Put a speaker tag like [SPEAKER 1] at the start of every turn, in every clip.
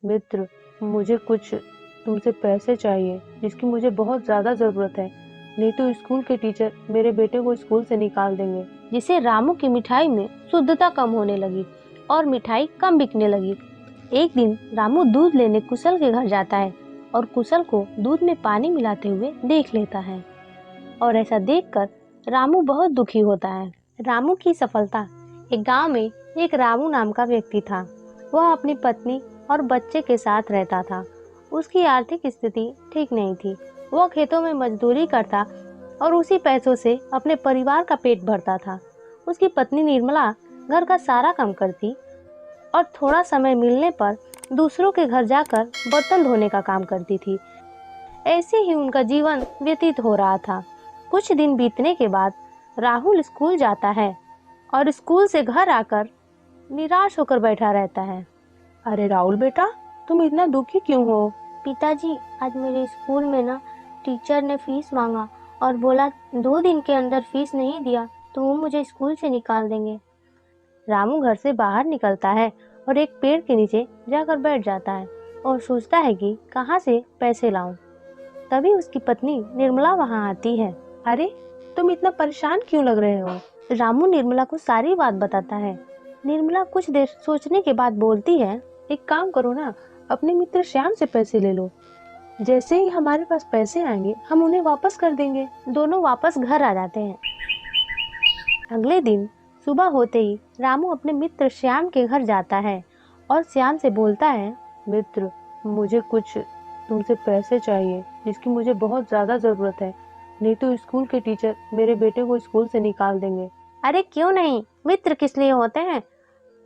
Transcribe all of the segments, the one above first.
[SPEAKER 1] मित्र, मुझे कुछ तुमसे पैसे चाहिए जिसकी मुझे बहुत ज़्यादा ज़रूरत है। नहीं तो स्कूल के टीचर मेरे बेटे को स्कूल से निकाल देंगे।
[SPEAKER 2] जिससे रामू की मिठाई में शुद्धता कम होने लगी और मिठाई कम बिकने लगी। एक दिन रामू दूध लेने कुशल के घर जाता है और कुशल को दूध में पानी मिलाते हुए देख लेता है और ऐसा देखकर रामू बहुत दुखी होता है। रामू की सफलता। एक गांव में एक रामू नाम का व्यक्ति था। वह अपनी पत्नी और बच्चे के साथ रहता था। उसकी आर्थिक स्थिति ठीक नहीं थी। वह खेतों में मजदूरी करता और उसी पैसों से अपने परिवार का पेट भरता था। उसकी पत्नी निर्मला घर का सारा काम करती और थोड़ा समय मिलने पर दूसरों के घर जाकर बर्तन धोने का काम करती थी। ऐसे ही उनका जीवन व्यतीत हो रहा था। कुछ दिन बीतने के बाद राहुल स्कूल जाता है और स्कूल से घर आकर निराश होकर बैठा रहता है।
[SPEAKER 1] अरे राहुल बेटा, तुम इतना दुखी क्यों हो?
[SPEAKER 2] पिताजी, आज मेरे स्कूल में ना टीचर ने फीस मांगा और बोला 2 दिन के अंदर फीस नहीं दिया तो वो मुझे स्कूल से निकाल देंगे। रामू घर से बाहर निकलता है और एक पेड़ के नीचे जाकर बैठ जाता है और सोचता है कि कहाँ से पैसे लाऊं। तभी उसकी पत्नी निर्मला वहां आती है।
[SPEAKER 1] अरे, तुम इतना परेशान क्यों लग रहे हो?
[SPEAKER 2] रामू निर्मला को सारी बात बताता है। निर्मला कुछ देर सोचने के बाद बोलती है,
[SPEAKER 1] एक काम करो ना, अपने मित्र श्याम से पैसे ले लो। जैसे ही हमारे पास पैसे आएंगे हम उन्हें वापस कर देंगे।
[SPEAKER 2] दोनों वापस घर आ जाते हैं। अगले दिन सुबह होते ही रामू अपने मित्र श्याम के घर जाता है और श्याम से बोलता है,
[SPEAKER 1] मित्र, मुझे कुछ तुमसे पैसे चाहिए जिसकी मुझे बहुत ज़्यादा ज़रूरत है। नहीं तो स्कूल के टीचर मेरे बेटे को स्कूल से निकाल देंगे।
[SPEAKER 2] अरे क्यों नहीं, मित्र किस लिए होते हैं?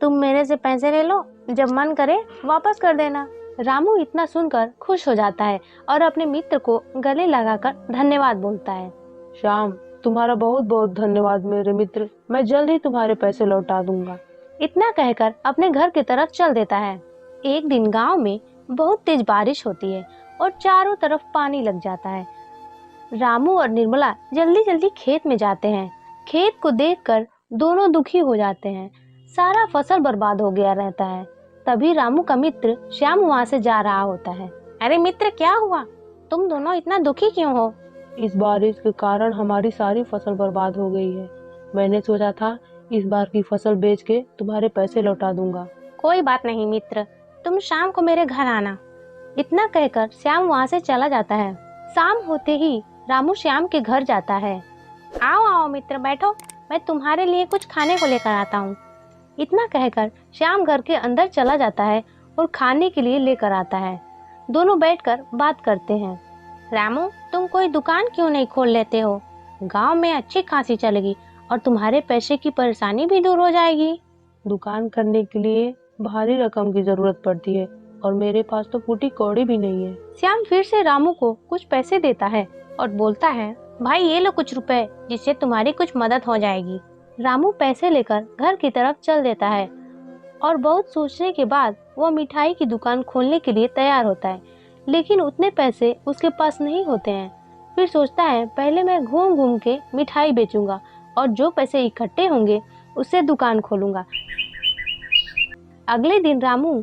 [SPEAKER 2] तुम मेरे से पैसे ले लो, जब मन करे वापस कर देना। रामू इतना सुनकर खुश हो जाता है और अपने मित्र को गले लगाकर धन्यवाद बोलता है।
[SPEAKER 1] श्याम, तुम्हारा बहुत बहुत धन्यवाद मेरे मित्र। मैं जल्द ही तुम्हारे पैसे लौटा दूंगा।
[SPEAKER 2] इतना कहकर अपने घर की तरफ चल देता है। एक दिन गांव में बहुत तेज बारिश होती है और चारों तरफ पानी लग जाता है। रामू और निर्मला जल्दी जल्दी खेत में जाते हैं। खेत को देखकर दोनों दुखी हो जाते हैं। सारा फसल बर्बाद हो गया रहता है। तभी रामू का मित्र श्याम वहाँ से जा रहा होता है। अरे मित्र, क्या हुआ? तुम दोनों इतना दुखी क्यों हो?
[SPEAKER 1] इस बारिश के कारण हमारी सारी फसल बर्बाद हो गई है। मैंने सोचा था इस बार की फसल बेच के तुम्हारे पैसे लौटा दूंगा।
[SPEAKER 2] कोई बात नहीं मित्र, तुम शाम को मेरे घर आना। इतना कहकर श्याम वहाँ से चला जाता है। शाम होते ही रामू श्याम के घर जाता है। आओ आओ मित्र, बैठो, मैं तुम्हारे लिए कुछ खाने को लेकर आता हूँ। इतना कहकर श्याम घर के अंदर चला जाता है और खाने के लिए लेकर आता है। दोनों बैठकर बात करते हैं। रामू, तुम कोई दुकान क्यों नहीं खोल लेते हो? गांव में अच्छी खासी चलेगी और तुम्हारे पैसे की परेशानी भी दूर हो जाएगी।
[SPEAKER 1] दुकान करने के लिए भारी रकम की जरूरत पड़ती है और मेरे पास तो फूटी कौड़ी भी नहीं है।
[SPEAKER 2] श्याम फिर से रामू को कुछ पैसे देता है और बोलता है, भाई ये लो कुछ रुपए, जिससे तुम्हारी कुछ मदद हो जाएगी। रामू पैसे लेकर घर की तरफ चल देता है और बहुत सोचने के बाद वह मिठाई की दुकान खोलने के लिए तैयार होता है, लेकिन उतने पैसे उसके पास नहीं होते हैं। फिर सोचता है, पहले मैं घूम घूम के मिठाई बेचूंगा और जो पैसे इकट्ठे होंगे उससे दुकान खोलूंगा। अगले दिन रामू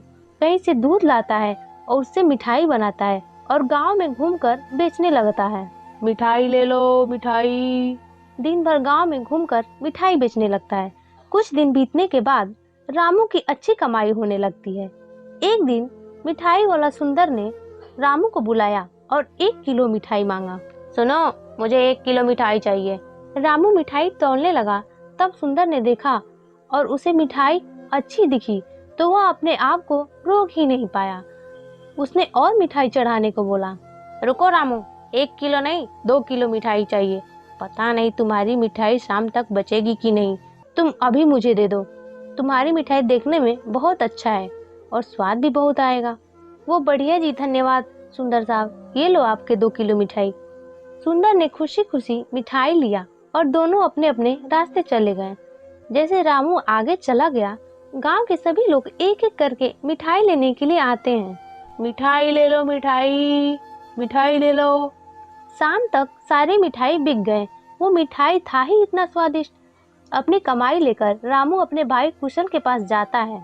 [SPEAKER 2] कहीं से दूध लाता है और उससे मिठाई बनाता है और गांव में घूमकर बेचने लगता है।
[SPEAKER 1] मिठाई ले लो, मिठाई।
[SPEAKER 2] दिन भर गांव में घूमकर मिठाई बेचने लगता है। कुछ दिन बीतने के बाद रामू की अच्छी कमाई होने लगती है। एक दिन मिठाई वाला सुंदर ने रामू को बुलाया और 1 किलो मिठाई मांगा। सुनो, मुझे 1 किलो मिठाई चाहिए। रामू मिठाई तोलने लगा, तब सुंदर ने देखा और उसे मिठाई अच्छी दिखी तो वह अपने आप को रोक ही नहीं पाया। उसने और मिठाई चढ़ाने को बोला। रुको रामू, 1 किलो नहीं 2 किलो मिठाई चाहिए। पता नहीं तुम्हारी मिठाई शाम तक बचेगी कि नहीं। तुम अभी मुझे दे दो। तुम्हारी मिठाई देखने में बहुत अच्छा है और स्वाद भी बहुत आएगा। वो बढ़िया जी, धन्यवाद सुंदर साहब, ये लो आपके 2 किलो मिठाई। सुंदर ने खुशी खुशी मिठाई लिया और दोनों अपने अपने रास्ते चले गए। जैसे रामू आगे चला गया, गांव के सभी लोग एक एक करके मिठाई लेने के लिए आते हैं।
[SPEAKER 1] मिठाई ले लो, मिठाई, मिठाई ले लो।
[SPEAKER 2] शाम तक सारी मिठाई बिक गए। वो मिठाई था ही इतना स्वादिष्ट। अपनी कमाई लेकर रामू अपने भाई कुशल के पास जाता है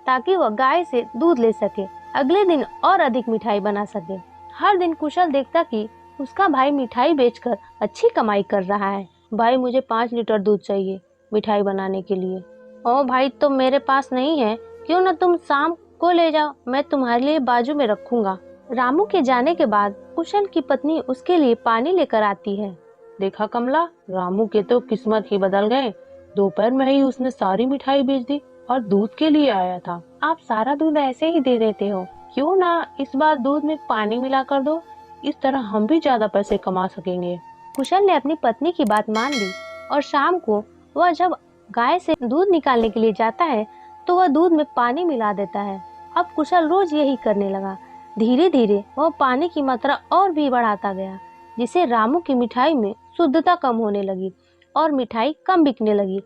[SPEAKER 2] ताकि वह गाय से दूध ले सके। अगले दिन और अधिक मिठाई बना सके। हर दिन कुशल देखता कि उसका भाई मिठाई बेचकर अच्छी कमाई कर रहा है। भाई, मुझे 5 लीटर दूध चाहिए मिठाई बनाने के लिए। ओ भाई, तो मेरे पास नहीं है, क्यों ना तुम शाम को ले जाओ, मैं तुम्हारे लिए बाजू में रखूंगा। रामू के जाने के बाद कुशल की पत्नी उसके लिए पानी लेकर आती है।
[SPEAKER 1] देखा कमला, रामू के तो किस्मत ही बदल गए। दोपहर में ही उसने सारी मिठाई बेच दी और दूध के लिए आया था। आप सारा दूध ऐसे ही दे देते हो, क्यों ना इस बार दूध में पानी मिला कर दो, इस तरह हम भी ज्यादा पैसे कमा सकेंगे।
[SPEAKER 2] कुशल ने अपनी पत्नी की बात मान ली और शाम को वह जब गाय से दूध निकालने के लिए जाता है तो वह दूध में पानी मिला देता है। अब कुशल रोज यही करने लगा। धीरे धीरे वह पानी की मात्रा और भी बढ़ाता गया, जिससे रामू की मिठाई में शुद्धता कम होने लगी और मिठाई कम बिकने लगी।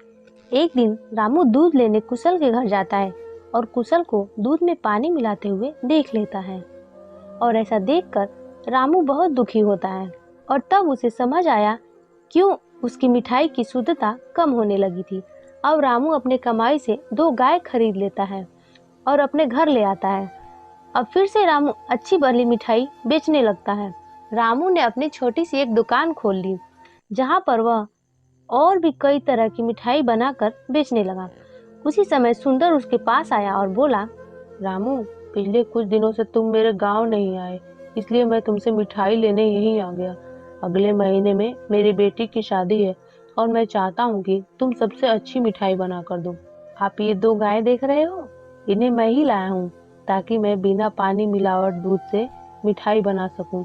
[SPEAKER 2] एक दिन रामू दूध लेने कुशल के घर जाता है और कुशल को दूध में पानी मिलाते हुए देख लेता है और ऐसा देखकर रामू बहुत दुखी होता है और तब उसे समझ आया क्यों उसकी मिठाई की शुद्धता कम होने लगी थी। अब रामू अपने कमाई से 2 गाय खरीद लेता है और अपने घर ले आता है। अब फिर से रामू अच्छी वाली मिठाई बेचने लगता है। रामू ने अपनी छोटी सी एक दुकान खोल ली, जहाँ पर वह और भी कई तरह की मिठाई बनाकर बेचने लगा। उसी समय सुंदर उसके पास आया और बोला,
[SPEAKER 1] रामू, पिछले कुछ दिनों से तुम मेरे गांव नहीं आए, इसलिए मैं तुमसे मिठाई लेने यहीं आ गया। अगले महीने में मेरी बेटी की शादी है और मैं चाहता हूँ कि तुम सबसे अच्छी मिठाई बना कर दो। आप ये 2 गाय देख रहे हो, इन्हें मैं ही लाया हूँ ताकि मैं बिना पानी मिलावट दूध से मिठाई बना सकूं।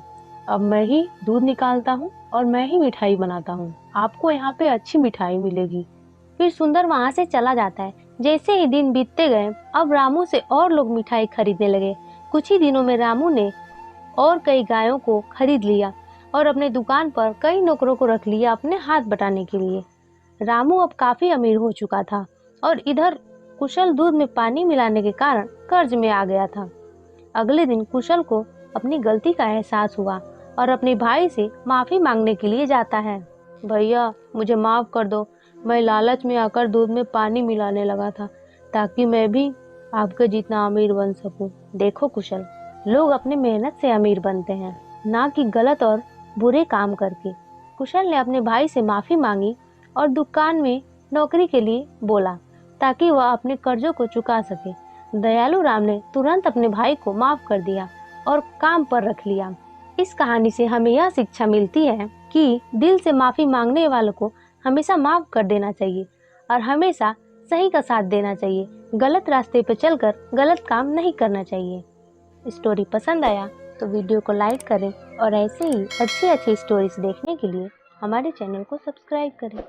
[SPEAKER 1] अब मैं ही दूध निकालता हूँ और मैं ही मिठाई बनाता हूँ। आपको यहाँ पे अच्छी मिठाई मिलेगी।
[SPEAKER 2] फिर सुंदर वहाँ से चला जाता है। जैसे ही दिन बीतते गए, अब रामू से और लोग मिठाई खरीदने लगे। कुछ ही दिनों में रामू ने और कई गायों को खरीद लिया और अपने दुकान पर कई नौकरों को रख लिया अपने हाथ बटाने के लिए। रामू अब काफी अमीर हो चुका था और इधर कुशल दूध में पानी मिलाने के कारण कर्ज में आ गया था। अगले दिन कुशल को अपनी गलती का एहसास हुआ और अपने भाई से माफी मांगने के लिए जाता है।
[SPEAKER 1] भैया, मुझे माफ कर दो, मैं लालच में आकर दूध में पानी मिलाने लगा था ताकि मैं भी आपके जितना अमीर बन सकूं।
[SPEAKER 2] देखो कुशल, लोग अपनी मेहनत से अमीर बनते हैं, ना कि गलत और बुरे काम करके। कुशल ने अपने भाई से माफी मांगी और दुकान में नौकरी के लिए बोला ताकि वह अपने कर्जों को चुका सके। दयालु राम ने तुरंत अपने भाई को माफ कर दिया और काम पर रख लिया। इस कहानी से हमें यह शिक्षा मिलती है कि दिल से माफी मांगने वालों को हमेशा माफ कर देना चाहिए और हमेशा सही का साथ देना चाहिए। गलत रास्ते पर चलकर गलत काम नहीं करना चाहिए। स्टोरी पसंद आया तो वीडियो को लाइक करें और ऐसे ही अच्छी अच्छी स्टोरीज देखने के लिए हमारे चैनल को सब्सक्राइब करें।